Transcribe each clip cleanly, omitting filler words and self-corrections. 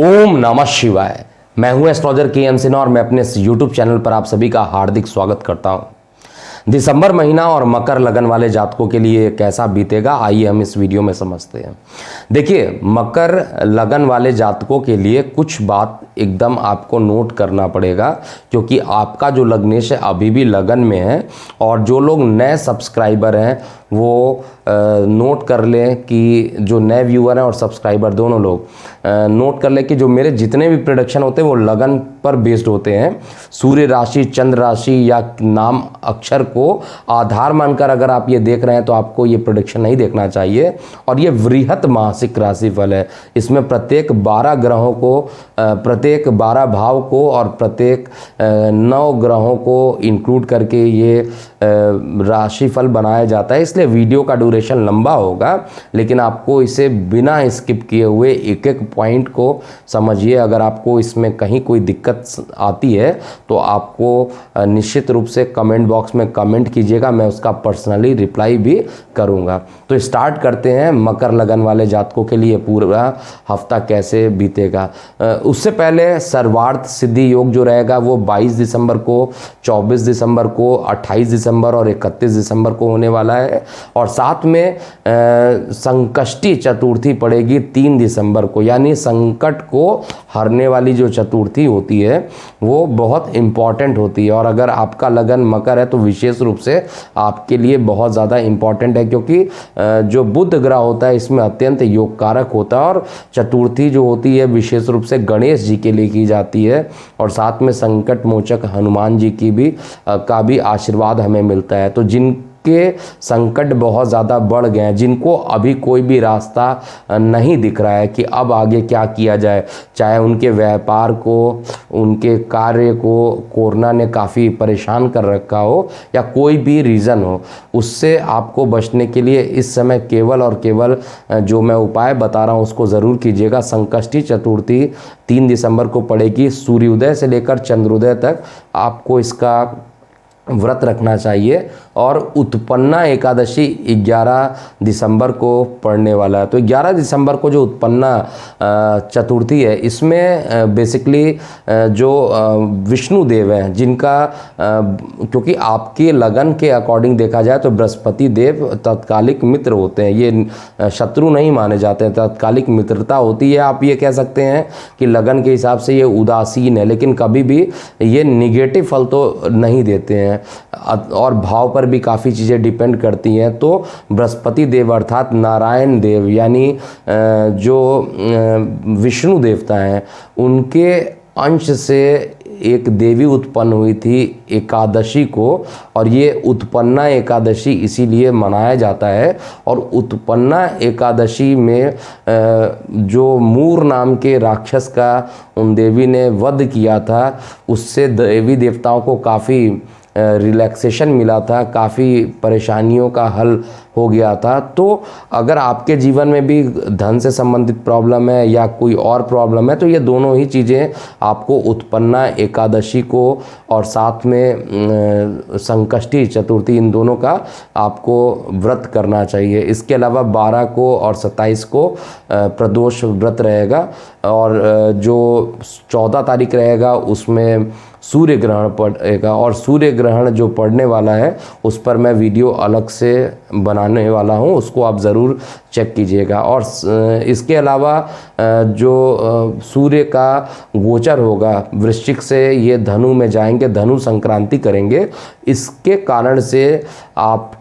ओम नमः शिवाय। मैं हूं एस्ट्रोलॉजर के सिन्हा और मैं अपने यूट्यूब चैनल पर आप सभी का हार्दिक स्वागत करता हूं। दिसंबर महीना और मकर लगन वाले जातकों के लिए कैसा बीतेगा, आइए हम इस वीडियो में समझते हैं। देखिए, मकर लगन वाले जातकों के लिए कुछ बात एकदम आपको नोट करना पड़ेगा, क्योंकि आपका जो लग्नेश है अभी भी लगन में है। और जो लोग नए सब्सक्राइबर हैं वो नोट कर लें कि जो नए व्यूअर हैं और सब्सक्राइबर दोनों लोग नोट कर लें कि जो मेरे जितने भी प्रोडक्शन होते हैं वो लगन पर बेस्ड होते हैं। सूर्य राशि, चंद्र राशि या नाम अक्षर को आधार मानकर अगर आप ये देख रहे हैं तो आपको ये प्रोडक्शन नहीं देखना चाहिए। और ये वृहत मासिक राशिफल है। इसमें प्रत्येक 12 ग्रहों को, प्रत्येक 12 भाव को और प्रत्येक 9 ग्रहों को इंक्लूड करके ये राशिफल बनाया जाता है। इसलिए वीडियो का ड्यूरेशन लंबा होगा, लेकिन आपको इसे बिना स्किप किए हुए एक एक पॉइंट को समझिए। अगर आपको इसमें कहीं कोई दिक्कत आती है तो आपको निश्चित रूप से कमेंट बॉक्स में कमेंट कीजिएगा, मैं उसका पर्सनली रिप्लाई भी करूंगा। तो स्टार्ट करते हैं मकर लगन वाले जातकों के लिए पूरा हफ्ता कैसे बीतेगा। उससे पहले सर्वार्थ सिद्धि योग जो रहेगा वो 22 दिसंबर को, 24 दिसंबर को, 28 दिसंबर और 31 दिसंबर को होने वाला है। और साथ में संकष्टी चतुर्थी पड़ेगी 3 दिसंबर को, यानी संकट को हरने वाली जो चतुर्थी होती है वो बहुत इम्पॉर्टेंट होती है। और अगर आपका लगन मकर है तो विशेष रूप से आपके लिए बहुत ज़्यादा इम्पॉर्टेंट है, क्योंकि जो बुध ग्रह होता है इसमें अत्यंत योग कारक होता है। और चतुर्थी जो होती है विशेष रूप से गणेश जी के लिए की जाती है। और साथ में संकट मोचक हनुमान जी की भी का भी आशीर्वाद हमें मिलता है। तो जिनके संकट बहुत ज़्यादा बढ़ गए हैं, जिनको अभी कोई भी रास्ता नहीं दिख रहा है कि अब आगे क्या किया जाए, चाहे उनके व्यापार को, उनके कार्य को कोरोना ने काफ़ी परेशान कर रखा हो या कोई भी रीज़न हो, उससे आपको बचने के लिए इस समय केवल और केवल जो मैं उपाय बता रहा हूँ उसको ज़रूर कीजिएगा। संकष्टी चतुर्थी 3 दिसंबर को पड़ेगी। सूर्योदय से लेकर चंद्रोदय तक आपको इसका व्रत रखना चाहिए। और उत्पन्ना एकादशी 11 दिसंबर को पड़ने वाला है। तो 11 दिसंबर को जो उत्पन्ना चतुर्थी है इसमें बेसिकली जो विष्णु देव हैं, जिनका क्योंकि आपके लगन के अकॉर्डिंग देखा जाए तो बृहस्पति देव तत्कालिक मित्र होते हैं, ये शत्रु नहीं माने जाते हैं, तत्कालिक मित्रता होती है। आप ये कह सकते हैं कि लगन के हिसाब से ये उदासीन है, लेकिन कभी भी ये निगेटिव फल तो नहीं देते हैं। और भाव पर भी काफ़ी चीज़ें डिपेंड करती हैं। तो बृहस्पति देव अर्थात नारायण देव यानी जो विष्णु देवता हैं, उनके अंश से एक देवी उत्पन्न हुई थी एकादशी को, और ये उत्पन्ना एकादशी इसीलिए मनाया जाता है। और उत्पन्ना एकादशी में जो मूर नाम के राक्षस का उन देवी ने वध किया था, उससे देवी देवताओं को काफ़ी रिलैक्सेशन मिला था, काफ़ी परेशानियों का हल हो गया था। तो अगर आपके जीवन में भी धन से संबंधित प्रॉब्लम है या कोई और प्रॉब्लम है तो ये दोनों ही चीज़ें आपको उत्पन्ना एकादशी को और साथ में संकष्टी चतुर्थी, इन दोनों का आपको व्रत करना चाहिए। इसके अलावा 12 को और 27 को प्रदोष व्रत रहेगा। और जो 14 तारीख रहेगा उसमें सूर्य ग्रहण पड़ेगा। और सूर्य ग्रहण जो पड़ने वाला है उस पर मैं वीडियो अलग से बनाने वाला हूं, उसको आप ज़रूर चेक कीजिएगा। और इसके अलावा जो सूर्य का गोचर होगा वृश्चिक से ये धनु में जाएंगे, धनु संक्रांति करेंगे। इसके कारण से आपके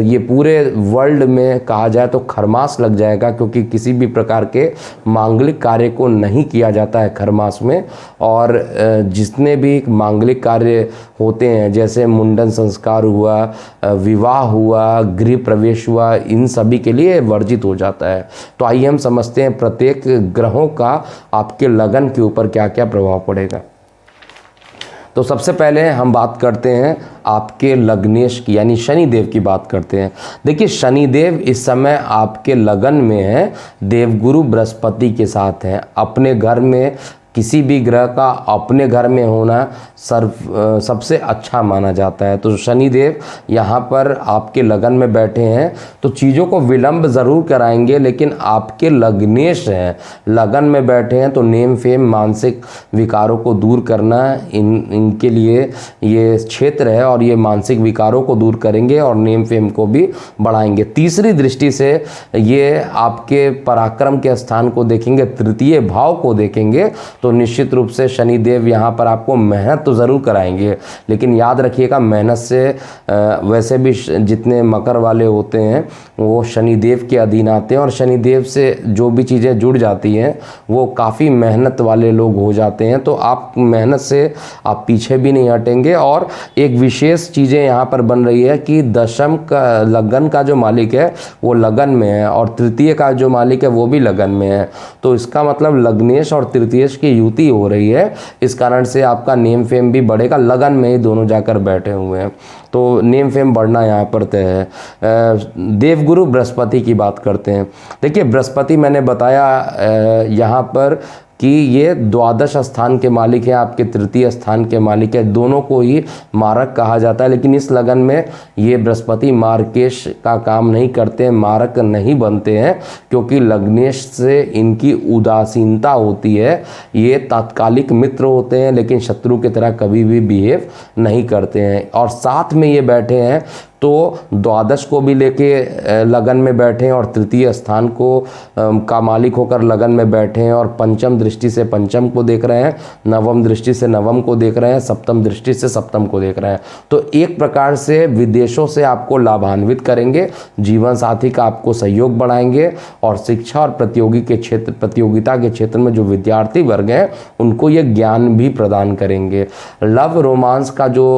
ये पूरे वर्ल्ड में कहा जाए तो खरमास लग जाएगा, क्योंकि किसी भी प्रकार के मांगलिक कार्य को नहीं किया जाता है खरमास में। और जितने भी मांगलिक कार्य होते हैं जैसे मुंडन संस्कार हुआ, विवाह हुआ, गृह प्रवेश हुआ, इन सभी के लिए वर्जित हो जाता है। तो आइए हम समझते हैं प्रत्येक ग्रहों का आपके लगन के ऊपर क्या क्या प्रभाव पड़ेगा। तो सबसे पहले हम बात करते हैं आपके लग्नेश की, यानी शनिदेव की बात करते हैं। देखिए, शनिदेव इस समय आपके लगन में है, देवगुरु बृहस्पति के साथ हैं, अपने घर में किसी भी ग्रह का अपने घर में होना सबसे अच्छा माना जाता है। तो शनिदेव यहाँ पर आपके लगन में बैठे हैं तो चीज़ों को विलंब ज़रूर कराएंगे, लेकिन आपके लग्नेश हैं, लगन में बैठे हैं तो नेम फेम मानसिक विकारों को दूर करना इनके लिए ये क्षेत्र है और ये मानसिक विकारों को दूर करेंगे और नेम फेम को भी बढ़ाएंगे। तीसरी दृष्टि से ये आपके पराक्रम के स्थान को देखेंगे, तृतीय भाव को देखेंगे, तो निश्चित रूप से शनिदेव यहाँ पर आपको मेहनत तो ज़रूर कराएंगे, लेकिन याद रखिएगा मेहनत से वैसे भी जितने मकर वाले होते हैं वो शनिदेव के अधीन आते हैं और शनिदेव से जो भी चीज़ें जुड़ जाती हैं वो काफ़ी मेहनत वाले लोग हो जाते हैं। तो आप मेहनत से आप पीछे भी नहीं हटेंगे। और एक विशेष चीज़ें यहाँ पर बन रही है कि दशम का लगन का जो मालिक है वो लगन में है और तृतीय का जो मालिक है वो भी लगन में है। तो इसका मतलब लग्नेश और तृतीयेश की युति हो रही है, इस कारण से आपका नेम फेम भी बढ़ेगा। लगन में ही दोनों जाकर बैठे हुए हैं तो नेम फेम बढ़ना यहाँ पर तय है। देवगुरु बृहस्पति की बात करते हैं। देखिए बृहस्पति मैंने बताया यहाँ पर कि ये द्वादश स्थान के मालिक है, आपके तृतीय स्थान के मालिक है, दोनों को ही मारक कहा जाता है। लेकिन इस लगन में ये बृहस्पति मार्केश का काम नहीं करते हैं, मारक नहीं बनते हैं, क्योंकि लग्नेश से इनकी उदासीनता होती है। ये तात्कालिक मित्र होते हैं लेकिन शत्रु की तरह कभी भी बिहेव नहीं करते हैं। और साथ में ये बैठे हैं तो द्वादश को भी लेके लगन में बैठे हैं और तृतीय स्थान को का मालिक होकर लगन में बैठे हैं और पंचम दृष्टि से पंचम को देख रहे हैं, नवम दृष्टि से नवम को देख रहे हैं, सप्तम दृष्टि से सप्तम को देख रहे हैं। तो एक प्रकार से विदेशों से आपको लाभान्वित करेंगे, जीवन साथी का आपको सहयोग बढ़ाएंगे और शिक्षा और प्रतियोगिता के क्षेत्र में जो विद्यार्थी वर्ग हैं उनको ये ज्ञान भी प्रदान करेंगे। लव रोमांस का जो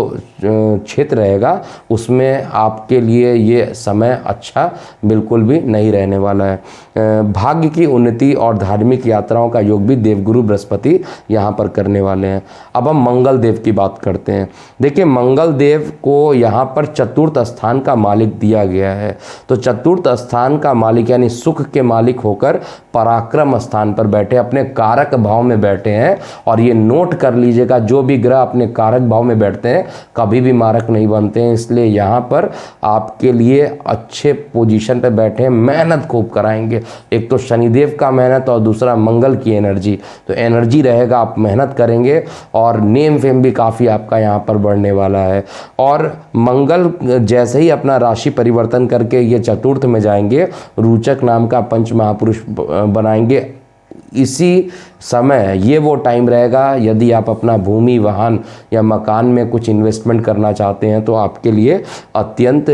क्षेत्र रहेगा उसमें आपके लिए ये समय अच्छा बिल्कुल भी नहीं रहने वाला है। भाग्य की उन्नति और धार्मिक यात्राओं का योग भी देवगुरु बृहस्पति यहाँ पर करने वाले हैं। अब हम मंगल देव की बात करते हैं। देखिए मंगल देव को यहाँ पर चतुर्थ स्थान का मालिक दिया गया है। तो चतुर्थ स्थान का मालिक यानी सुख के मालिक होकर पराक्रम स्थान पर बैठे, अपने कारक भाव में बैठे हैं। और ये नोट कर लीजिएगा, जो भी ग्रह अपने कारक भाव में बैठते हैं कभी भी मारक नहीं बनते हैं। इसलिए यहाँ पर आपके लिए अच्छे पोजीशन पे बैठे हैं, मेहनत खूब कराएंगे। एक तो शनिदेव का मेहनत और दूसरा मंगल की एनर्जी, तो एनर्जी रहेगा, आप मेहनत करेंगे और नेम फेम भी काफ़ी आपका यहाँ पर बढ़ने वाला है। और मंगल जैसे ही अपना राशि परिवर्तन करके ये चतुर्थ में जाएंगे, रोचक नाम का पंच महापुरुष बनाएंगे। इसी समय ये वो टाइम रहेगा, यदि आप अपना भूमि वाहन या मकान में कुछ इन्वेस्टमेंट करना चाहते हैं तो आपके लिए अत्यंत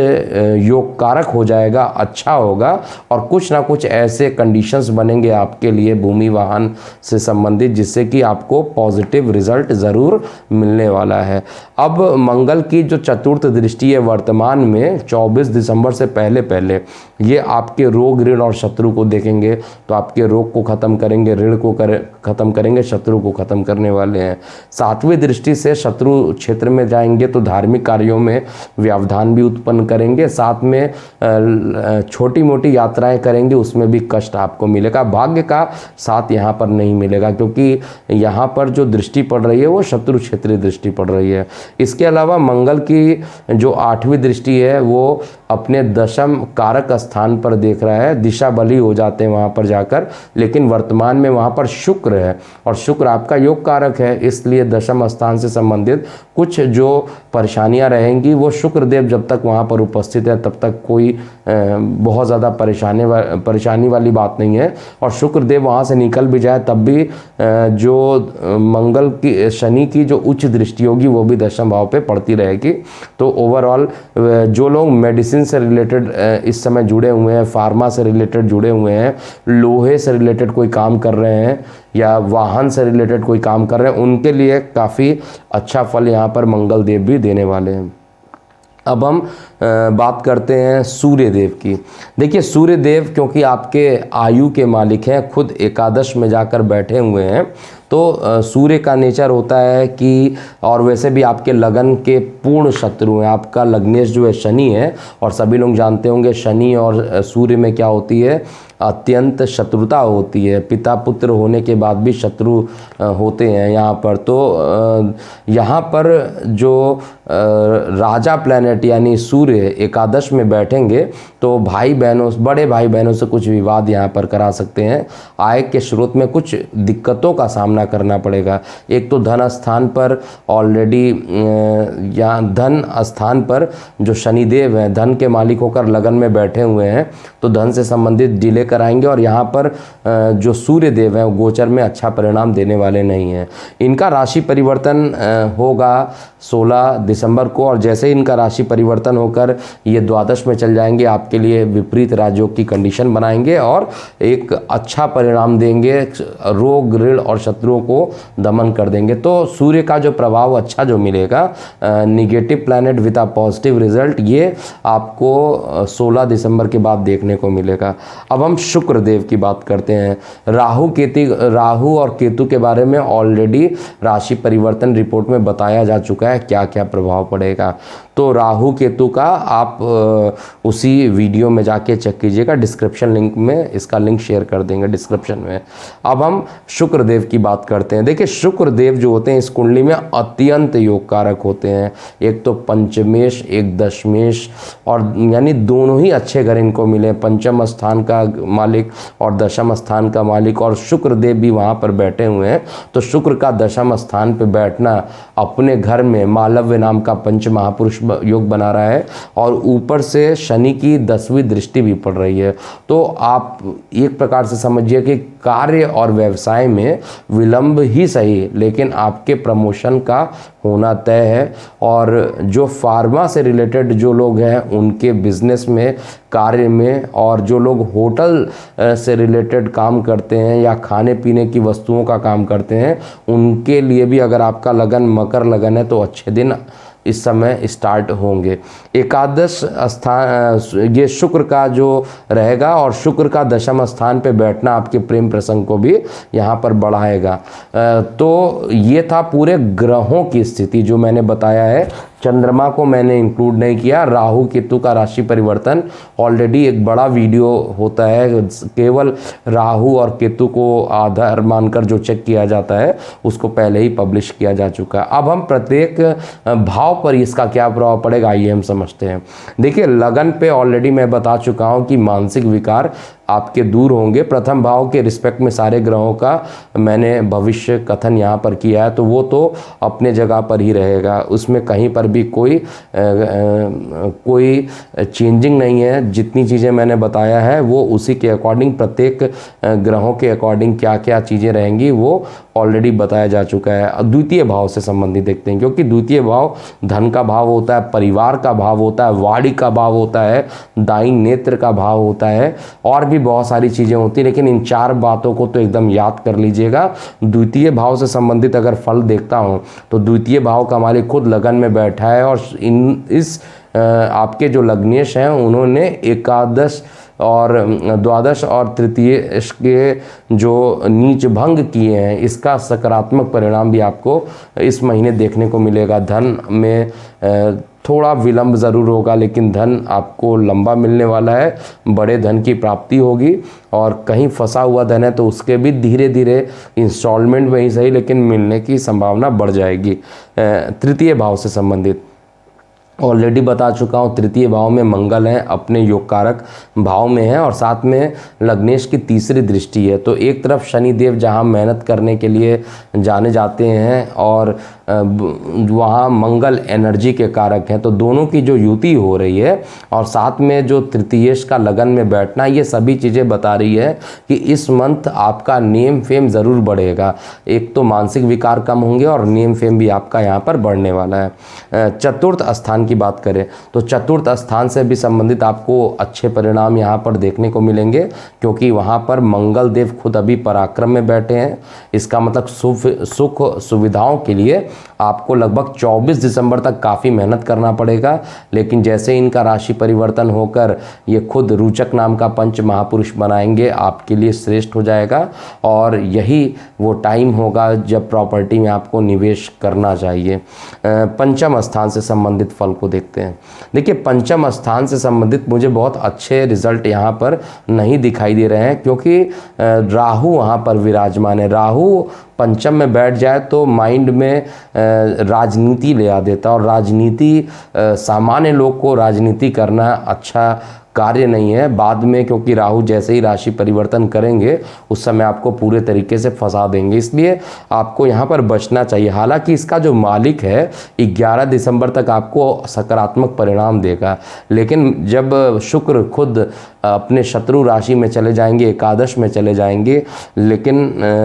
योगकारक हो जाएगा, अच्छा होगा। और कुछ ना कुछ ऐसे कंडीशंस बनेंगे आपके लिए भूमि वाहन से संबंधित जिससे कि आपको पॉजिटिव रिजल्ट ज़रूर मिलने वाला है। अब मंगल की जो चतुर्थ दृष्टि है वर्तमान में 24 दिसंबर से पहले ये आपके रोग ऋण और शत्रु को देखेंगे, तो आपके रोग को ख़त्म करेंगे, ऋण को खत्म करेंगे, शत्रु को खत्म करने वाले हैं। सातवीं दृष्टि से शत्रु क्षेत्र में जाएंगे तो धार्मिक कार्यों में व्यवधान भी उत्पन्न करेंगे, साथ में छोटी मोटी यात्राएं करेंगे, उसमें भी कष्ट आपको मिलेगा। भाग्य का साथ यहाँ पर नहीं मिलेगा क्योंकि यहाँ पर जो दृष्टि पड़ रही है वो शत्रु क्षेत्रीय दृष्टि पड़ रही है। इसके अलावा मंगल की जो आठवीं दृष्टि है वो अपने दशम कारक स्थान पर देख रहा है, दिशा बली हो जाते हैं वहाँ पर जाकर, लेकिन वर्तमान में वहाँ पर शुक्र है और शुक्र आपका योग कारक है, इसलिए दशम स्थान से संबंधित कुछ जो परेशानियां रहेंगी वो शुक्र देव जब तक वहाँ पर उपस्थित है तब तक कोई बहुत ज़्यादा परेशानी वाली बात नहीं है। और शुक्र देव वहाँ से निकल भी जाए तब भी जो मंगल की शनि की जो उच्च दृष्टि होगी वो भी दशम भाव पे पड़ती रहेगी। तो ओवरऑल जो लोग मेडिसिन से रिलेटेड इस समय जुड़े हुए हैं, फार्मा से रिलेटेड जुड़े हुए हैं, लोहे से रिलेटेड कोई काम कर रहे हैं या वाहन से रिलेटेड कोई काम कर रहे हैं, उनके लिए काफ़ी अच्छा फल यहाँ पर मंगल देव भी देने वाले हैं। अब हम बात करते हैं सूर्य देव की। देखिए सूर्य देव क्योंकि आपके आयु के मालिक हैं, खुद एकादश में जाकर बैठे हुए हैं, तो सूर्य का नेचर होता है कि, और वैसे भी आपके लगन के पूर्ण शत्रु हैं। आपका लग्नेश जो है शनि है और सभी लोग जानते होंगे शनि और सूर्य में क्या होती है, अत्यंत शत्रुता होती है, पिता पुत्र होने के बाद भी शत्रु होते हैं यहाँ पर। तो यहाँ पर जो राजा प्लैनेट यानी सूर्य एकादश में बैठेंगे तो भाई बहनों, बड़े भाई बहनों से कुछ विवाद यहाँ पर करा सकते हैं। आय के स्रोत में कुछ दिक्कतों का सामना करना पड़ेगा। एक तो धन स्थान पर ऑलरेडी, यहाँ धन स्थान पर जो शनिदेव हैं, धन के मालिक होकर लगन में बैठे हुए हैं, तो धन से संबंधित डिले कराएंगे। और यहाँ पर जो सूर्य देव हैं वो गोचर में अच्छा परिणाम देने वाले नहीं हैं। इनका राशि परिवर्तन होगा 16 दिसंबर को, और जैसे इनका राशि परिवर्तन होकर ये द्वादश में चल जाएंगे, आपके लिए विपरीत राजयोग की कंडीशन बनाएंगे और एक अच्छा परिणाम देंगे, रोग ऋण और शत्रुओं को दमन कर देंगे। तो सूर्य का जो प्रभाव अच्छा जो मिलेगा, negative planet with a positive result, ये आपको 16 दिसंबर के बाद देखने को मिलेगा। अब हम शुक्र देव की बात करते हैं। राहु और केतु के बारे में ऑलरेडी राशि परिवर्तन रिपोर्ट में बताया जा चुका है क्या क्या प्रभाव पड़ेगा। तो राहु केतु का आप उसी वीडियो में जाके चेक कीजिएगा, डिस्क्रिप्शन लिंक में इसका लिंक शेयर कर देंगे डिस्क्रिप्शन में। अब हम शुक्र देव की बात करते हैं। देखिए शुक्र देव जो होते हैं इस कुंडली में अत्यंत योग कारक होते हैं। एक तो पंचमेश, एक दशमेश, और यानी दोनों ही अच्छे घर इनको मिले, पंचम स्थान का मालिक और दशम स्थान का मालिक, और शुक्र देव भी वहाँ पर बैठे हुए हैं। तो शुक्र का दशम स्थान पर बैठना अपने घर में मालव्य नाम का पंच महापुरुष योग बना रहा है, और ऊपर से शनि की 10वीं दृष्टि भी पड़ रही है। तो आप एक प्रकार से समझिए कि कार्य और व्यवसाय में विलंब ही सही, लेकिन आपके प्रमोशन का होना तय है। और जो फार्मा से रिलेटेड जो लोग हैं उनके बिजनेस में, कार्य में, और जो लोग होटल से रिलेटेड काम करते हैं या खाने पीने की वस्तुओं का काम करते हैं, उनके लिए भी अगर आपका लगन मकर लगन है तो अच्छे दिन इस समय स्टार्ट होंगे। एकादश स्थान ये शुक्र का जो रहेगा, और शुक्र का दशम स्थान पे बैठना आपके प्रेम प्रसंग को भी यहाँ पर बढ़ाएगा। तो ये था पूरे ग्रहों की स्थिति जो मैंने बताया है। चंद्रमा को मैंने इंक्लूड नहीं किया। राहु केतु का राशि परिवर्तन ऑलरेडी एक बड़ा वीडियो होता है, केवल राहु और केतु को आधार मानकर जो चेक किया जाता है उसको पहले ही पब्लिश किया जा चुका है। अब हम प्रत्येक भाव पर इसका क्या प्रभाव पड़ेगा आइए हम समझते हैं। देखिए लगन पे ऑलरेडी मैं बता चुका हूँ कि मानसिक विकार आपके दूर होंगे। प्रथम भाव के रिस्पेक्ट में सारे ग्रहों का मैंने भविष्य कथन यहाँ पर किया है, तो वो तो अपने जगह पर ही रहेगा, उसमें कहीं पर भी कोई चेंजिंग नहीं है। जितनी चीज़ें मैंने बताया है वो उसी के अकॉर्डिंग, प्रत्येक ग्रहों के अकॉर्डिंग क्या क्या चीज़ें रहेंगी वो ऑलरेडी बताया जा चुका है। द्वितीय भाव से संबंधित देखते हैं, क्योंकि द्वितीय भाव धन का भाव होता है, परिवार का भाव होता है, वाणी का भाव होता है, दाहिने नेत्र का भाव होता है, और भी बहुत सारी चीज़ें होती हैं। लेकिन इन 4 बातों को तो एकदम याद कर लीजिएगा। द्वितीय भाव से संबंधित अगर फल देखता हूँ तो द्वितीय भाव का मालिक खुद लगन में बैठा है, और इस आपके जो लग्नेश हैं उन्होंने एकादश और द्वादश और तृतीय के जो नीच भंग किए हैं, इसका सकारात्मक परिणाम भी आपको इस महीने देखने को मिलेगा। धन में थोड़ा विलंब ज़रूर होगा, लेकिन धन आपको लंबा मिलने वाला है, बड़े धन की प्राप्ति होगी। और कहीं फंसा हुआ धन है तो उसके भी धीरे धीरे इंस्टॉलमेंट में ही सही लेकिन मिलने की संभावना बढ़ जाएगी। तृतीय भाव से संबंधित ऑलरेडी बता चुका हूँ, तृतीय भाव में मंगल है, अपने योग कारक भाव में है, और साथ में लग्नेश की तीसरी दृष्टि है। तो एक तरफ शनिदेव जहाँ मेहनत करने के लिए जाने जाते हैं, और वहाँ मंगल एनर्जी के कारक हैं, तो दोनों की जो युति हो रही है और साथ में जो तृतीयेश का लगन में बैठना, ये सभी चीज़ें बता रही है कि इस मंथ आपका नेम फेम ज़रूर बढ़ेगा। एक तो मानसिक विकार कम होंगे और नेम फेम भी आपका यहाँ पर बढ़ने वाला है। चतुर्थ स्थान की बात करें तो चतुर्थ स्थान से भी संबंधित आपको अच्छे परिणाम यहाँ पर देखने को मिलेंगे, क्योंकि वहाँ पर मंगल देव खुद अभी पराक्रम में बैठे हैं। इसका मतलब सुख सुविधाओं के लिए आपको लगभग 24 दिसंबर तक काफ़ी मेहनत करना पड़ेगा। लेकिन जैसे इनका राशि परिवर्तन होकर ये खुद रुचक नाम का पंच महापुरुष बनाएंगे, आपके लिए श्रेष्ठ हो जाएगा। और यही वो टाइम होगा जब प्रॉपर्टी में आपको निवेश करना चाहिए। पंचम स्थान से संबंधित फल को देखते हैं। देखिए पंचम स्थान से संबंधित मुझे बहुत अच्छे रिजल्ट यहाँ पर नहीं दिखाई दे रहे हैं, क्योंकि राहु वहाँ पर विराजमान है। राहु पंचम में बैठ जाए तो माइंड में राजनीति ले आ देता, और राजनीति सामान्य लोग को राजनीति करना अच्छा कार्य नहीं है बाद में, क्योंकि राहु जैसे ही राशि परिवर्तन करेंगे उस समय आपको पूरे तरीके से फंसा देंगे। इसलिए आपको यहाँ पर बचना चाहिए। हालांकि इसका जो मालिक है 11 दिसंबर तक आपको सकारात्मक परिणाम देगा, लेकिन जब शुक्र खुद अपने शत्रु राशि में चले जाएंगे, एकादश में चले जाएंगे, लेकिन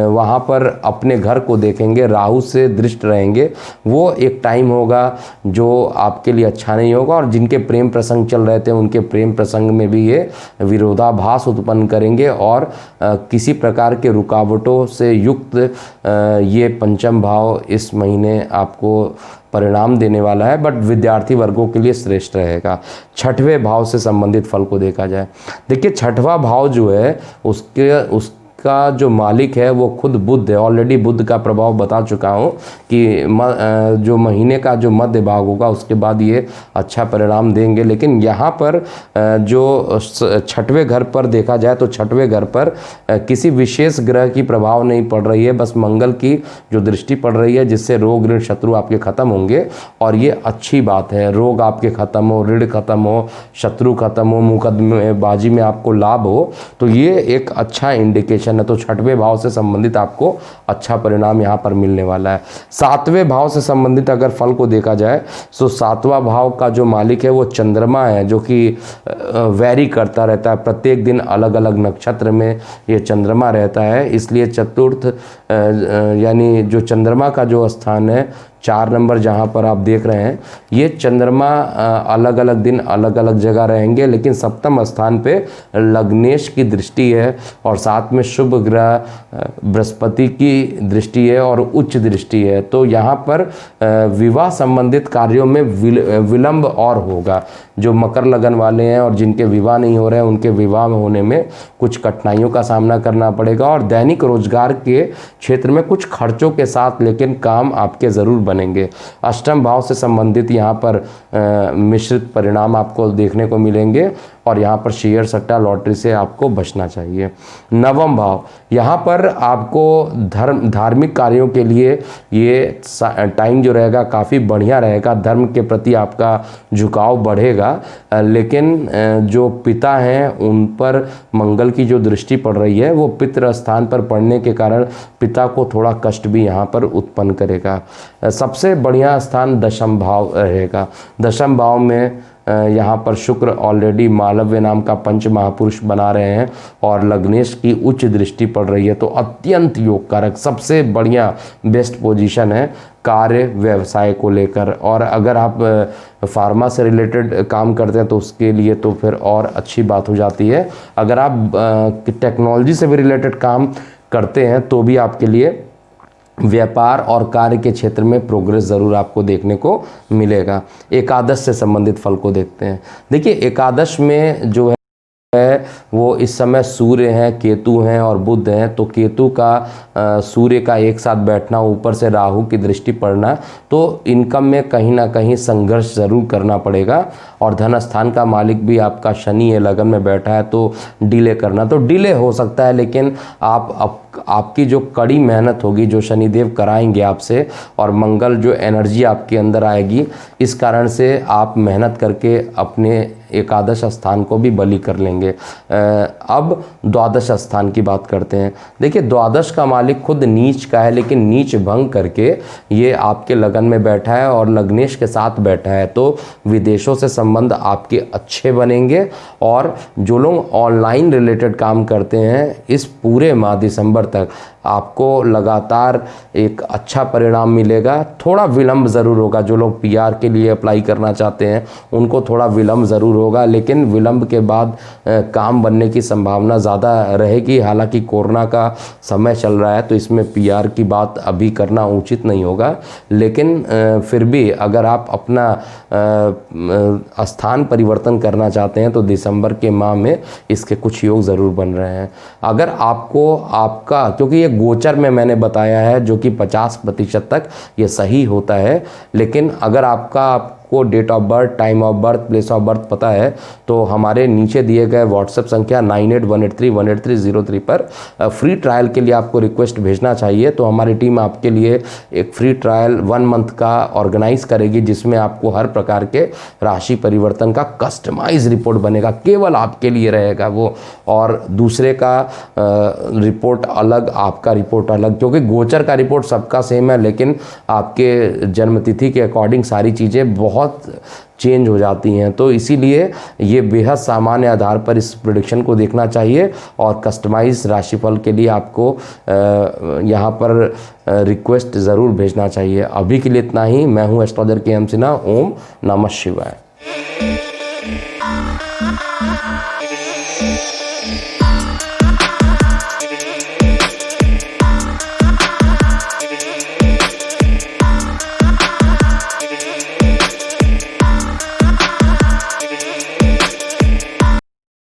वहाँ पर अपने घर को देखेंगे, राहु से दृष्ट रहेंगे, वो एक टाइम होगा जो आपके लिए अच्छा नहीं होगा। और जिनके प्रेम प्रसंग चल रहे थे उनके प्रेम प्रसंग में भी ये विरोधाभास उत्पन्न करेंगे, और किसी प्रकार के रुकावटों से युक्त ये पंचम भाव इस महीने आपको परिणाम देने वाला है, बट विद्यार्थी वर्गों के लिए श्रेष्ठ रहेगा। छठवें भाव से संबंधित फल को देखा जाए, देखिए छठवां भाव जो है उसका जो मालिक है वो खुद बुध है। ऑलरेडी बुध का प्रभाव बता चुका हूँ कि जो महीने का जो मध्य भाग होगा उसके बाद ये अच्छा परिणाम देंगे। लेकिन यहाँ पर जो छठवें घर पर देखा जाए तो छठवें घर पर किसी विशेष ग्रह की प्रभाव नहीं पड़ रही है, बस मंगल की जो दृष्टि पड़ रही है, जिससे रोग ऋण शत्रु आपके खत्म होंगे, और ये अच्छी बात है। रोग आपके खत्म हो, ऋण खत्म हो, शत्रु खत्म हो, मुकदमेबाजी में आपको लाभ हो, तो ये एक अच्छा इंडिकेशन है। तो छठवें भाव से संबंधित आपको अच्छा परिणाम यहाँ पर मिलने वाला है। सातवें भाव से संबंधित अगर फल को देखा जाए तो सातवां भाव का जो मालिक है वो चंद्रमा है, जो कि वैरी करता रहता है। प्रत्येक दिन अलग अलग नक्षत्र में ये चंद्रमा रहता है, इसलिए चतुर्थ यानी जो चंद्रमा का जो स्थान है 4 नंबर जहाँ पर आप देख रहे हैं, ये चंद्रमा अलग अलग दिन अलग अलग जगह रहेंगे, लेकिन सप्तम स्थान पे लग्नेश की दृष्टि है, और साथ में शुभ ग्रह बृहस्पति की दृष्टि है और उच्च दृष्टि है। तो यहाँ पर विवाह संबंधित कार्यों में विलंब और होगा। जो मकर लगन वाले हैं और जिनके विवाह नहीं हो रहे हैं, उनके विवाह में होने में कुछ कठिनाइयों का सामना करना पड़ेगा, और दैनिक रोजगार के क्षेत्र में कुछ खर्चों के साथ लेकिन काम आपके ज़रूर बनेंगे। अष्टम भाव से संबंधित यहाँ पर मिश्रित परिणाम आपको देखने को मिलेंगे, और यहाँ पर शेयर सट्टा लॉटरी से आपको बचना चाहिए। नवम भाव, यहाँ पर आपको धार्मिक कार्यों के लिए ये टाइम जो रहेगा काफ़ी बढ़िया रहेगा। धर्म के प्रति आपका झुकाव बढ़ेगा, लेकिन जो पिता हैं उन पर मंगल की जो दृष्टि पड़ रही है वो पितृ स्थान पर पड़ने के कारण पिता को थोड़ा कष्ट भी यहाँ पर उत्पन्न करेगा। सबसे बढ़िया स्थान दशम भाव रहेगा। दशम भाव में यहाँ पर शुक्र ऑलरेडी मालव्य नाम का पंच महापुरुष बना रहे हैं, और लग्नेश की उच्च दृष्टि पड़ रही है, तो अत्यंत योगकारक सबसे बढ़िया बेस्ट पोजीशन है कार्य व्यवसाय को लेकर। और अगर आप फार्मा से रिलेटेड काम करते हैं तो उसके लिए तो फिर और अच्छी बात हो जाती है। अगर आप टेक्नोलॉजी से भी रिलेटेड काम करते हैं तो भी आपके लिए व्यापार और कार्य के क्षेत्र में प्रोग्रेस ज़रूर आपको देखने को मिलेगा। एकादश से संबंधित फल को देखते हैं। देखिए एकादश में जो है वो इस समय सूर्य हैं, केतु हैं और बुध हैं। तो केतु का सूर्य का एक साथ बैठना, ऊपर से राहु की दृष्टि पड़ना, तो इनकम में कहीं ना कहीं संघर्ष ज़रूर करना पड़ेगा। और धन स्थान का मालिक भी आपका शनि है, लगन में बैठा है, तो डिले करना तो डिले हो सकता है, लेकिन आपकी जो कड़ी मेहनत होगी जो शनिदेव कराएंगे आपसे, और मंगल जो एनर्जी आपके अंदर आएगी, इस कारण से आप मेहनत करके अपने एकादश स्थान को भी बलि कर लेंगे। अब द्वादश स्थान की बात करते हैं। देखिए द्वादश का मालिक खुद नीच का है, लेकिन नीच भंग करके ये आपके लगन में बैठा है और लग्नेश के साथ बैठा है, तो विदेशों से संबंध आपके अच्छे बनेंगे। और जो लोग ऑनलाइन रिलेटेड काम करते हैं, इस पूरे माह दिसंबर तक आपको लगातार एक अच्छा परिणाम मिलेगा। थोड़ा विलंब ज़रूर होगा, जो लोग पीआर के लिए अप्लाई करना चाहते हैं उनको थोड़ा विलंब ज़रूर होगा, लेकिन विलंब के बाद काम बनने की संभावना ज़्यादा रहेगी। हालांकि कोरोना का समय चल रहा है तो इसमें पीआर की बात अभी करना उचित नहीं होगा, लेकिन फिर भी अगर आप अपना स्थान परिवर्तन करना चाहते हैं तो दिसंबर के माह में इसके कुछ योग ज़रूर बन रहे हैं। अगर आपको आपका, क्योंकि ये गोचर में मैंने बताया है जो कि 50% तक ये सही होता है, लेकिन अगर आपका आपको date of birth, time of birth, place of birth पता है तो हमारे नीचे दिए गए व्हाट्सएप संख्या 9818318303 पर फ्री ट्रायल के लिए आपको रिक्वेस्ट भेजना चाहिए। तो हमारी टीम आपके लिए एक फ्री ट्रायल 1 मंथ का ऑर्गेनाइज करेगी, जिसमें आपको हर प्रकार के राशि परिवर्तन का कस्टमाइज रिपोर्ट बनेगा, केवल आपके लिए रहेगा वो, और दूसरे का रिपोर्ट अलग, आपका रिपोर्ट अलग, क्योंकि गोचर का रिपोर्ट सबका सेम है, लेकिन आपके जन्मतिथि के अकॉर्डिंग सारी चीज़ें बहुत चेंज हो जाती हैं। तो इसीलिए ये बेहद सामान्य आधार पर इस प्रेडिक्शन को देखना चाहिए, और कस्टमाइज राशिफल के लिए आपको यहाँ पर रिक्वेस्ट ज़रूर भेजना चाहिए। अभी के लिए इतना ही। मैं हूँ एस्ट्रोलॉजर के एम सिन्हा। ओम नमः शिवाय।